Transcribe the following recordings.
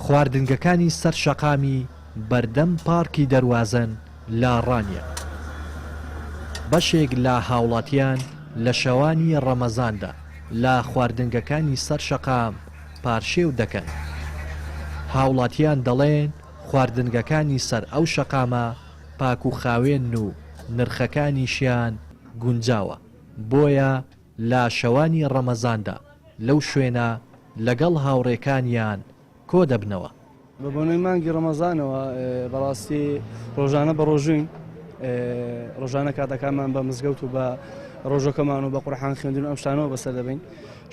خواردنگەکانی سەر شەقامی بەردەم پارکی دەروازن لە ڕانیە. بەشێک لە هاوڵاتیان لە شەوانی ڕەمەزاندا لە خواردنگەکانی سەر شەقام پارشێو دەکەن. هاوڵاتیان دەڵێن خواردنگەکانی سەر ئەو شەقامە پاک و خاوێن و نرخەکانیشیان گونجاوە، بۆیە لە شەوانی ڕەمەزاندا لەو شوێنە لەگەڵ هاوڕێکانیان کۆ دەبنەوە. بە بۆنەی مانگی ڕەمەزانەوە بەڕاستی ڕۆژانە بە ڕۆژین ڕۆژانە کاتەکانمان بە مزگەوت و بە ڕۆژەکەمان و بە قورئان خوێندن ئەم شتانەوە بەسەر دەبین.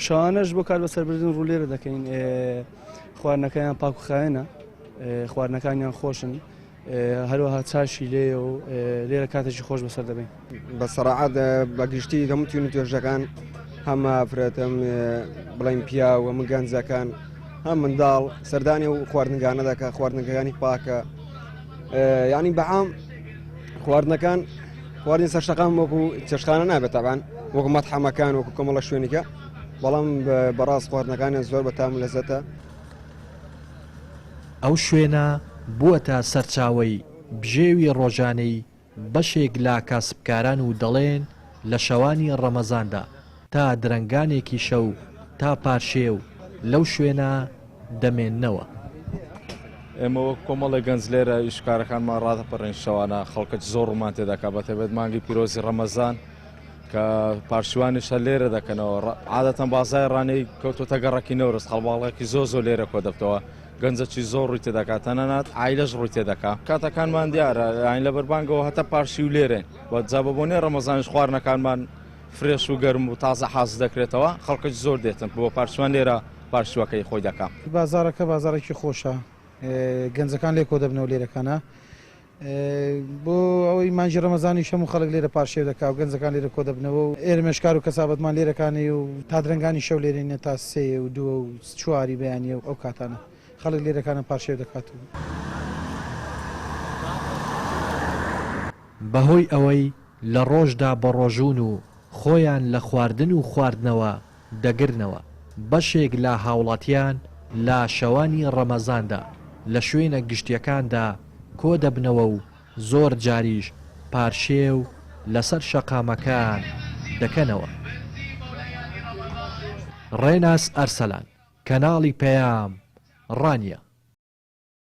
شەوانەش بۆ کار بەسەربردن ڕوو لێرە دەکەین. خواردنەکەیان پاک و خاوێنە، خواردنەکانیان خۆشن، هەروەها چاشی لێ و لێرە کاتێکی خۆش بەسەر دەبین. بە سەراحەت بەگشتی هەموو تیون و توێژەکان هەمە فرێتم بڵین پیا و هەموو گەنجەکان هەم منداڵ سەردانی و خواردنگانە دەکە، خواردنەکانی پاکە، یعنی بەعام خواردنەکان خواردنی سەر شەقام وەکو چێشتخانە نابێت تەبعاً وەکو مەتحەمەکان وەکو کۆمەڵە شوێنێکە، بەڵام بەڕاست خواردنەکانیان زۆر بەتام و لەزەتە. ئەو شوێنە بووەتە سەرچاوەی بژێوی ڕۆژانەی بەشێک لە کاسبکاران و دەڵێن لە شەوانی ڕەمەزاندا تا درەنگانێکی شەو تا پارشێو لەو شوێنە دەمێننەوە. ئێمە وەک کۆمەڵی گەنج لێرە ئیشکارەکانمان ڕادەپەڕین شەوانە خەڵکە زۆر ڕوومان تێدەکات بەتەبێت مانگی پیرۆزی ڕەمەزان کە پارشوانیشە لێرە دەکەنەوە. عادەتەن بازای ڕانەی کەوتۆتە گەڕەکی نەورست خەڵباڵێکی زۆر لێرە کۆ دەبتەوە، گەنجەکی زۆر ڕووی تێدەکات، تەنانەت عایلەش ڕووی تێدەکات. کاتەکانمان دیارە ئاین لە بەربانگەوە هەتا پارشی و لێرێن بە جابەبوونەی ڕەمەزانیش خواردنەکانمان فرێش و گەرم و تازە حاز دەکرێتەوە، خەڵکەی زۆر دێتن بۆ پارشوان لێرە پارشوەکەی خۆی دەکات. بازارەکە بازارێکی خۆشە، گەنجەکان لێ کۆ دەبنەوە لێرەکانە بۆ ئەوەی مانجی ڕەمەزانی هەموو خەڵک لێرە پارشێو دەکات و گەنجەکان لێرە کۆ دەبنەوە و ئێرمێشکار و کەسابەتمان لێرەکانی و تا درەنگانی شەو لێرەینە تا سێ و دووە و چواری بەیانیە و ئەو کاتانە خەڵک لێرەکانە پارشێو دەکات. بەهۆی ئەوەی لە ڕۆژدا بە ڕۆژوون و خۆیان لە خواردن و خواردنەوە دەگرنەوە، بەشێک لە هاوڵاتیان لە شەوانی ڕەمەزاندا لە شوێنە گشتیەکاندا کۆ دەبنەوە و زۆر جاریش پارشێو لەسەر شەقامەکان دەکەنەوە. ڕێناس ئەرسەلان، کەناڵی پەیام، ڕانیە.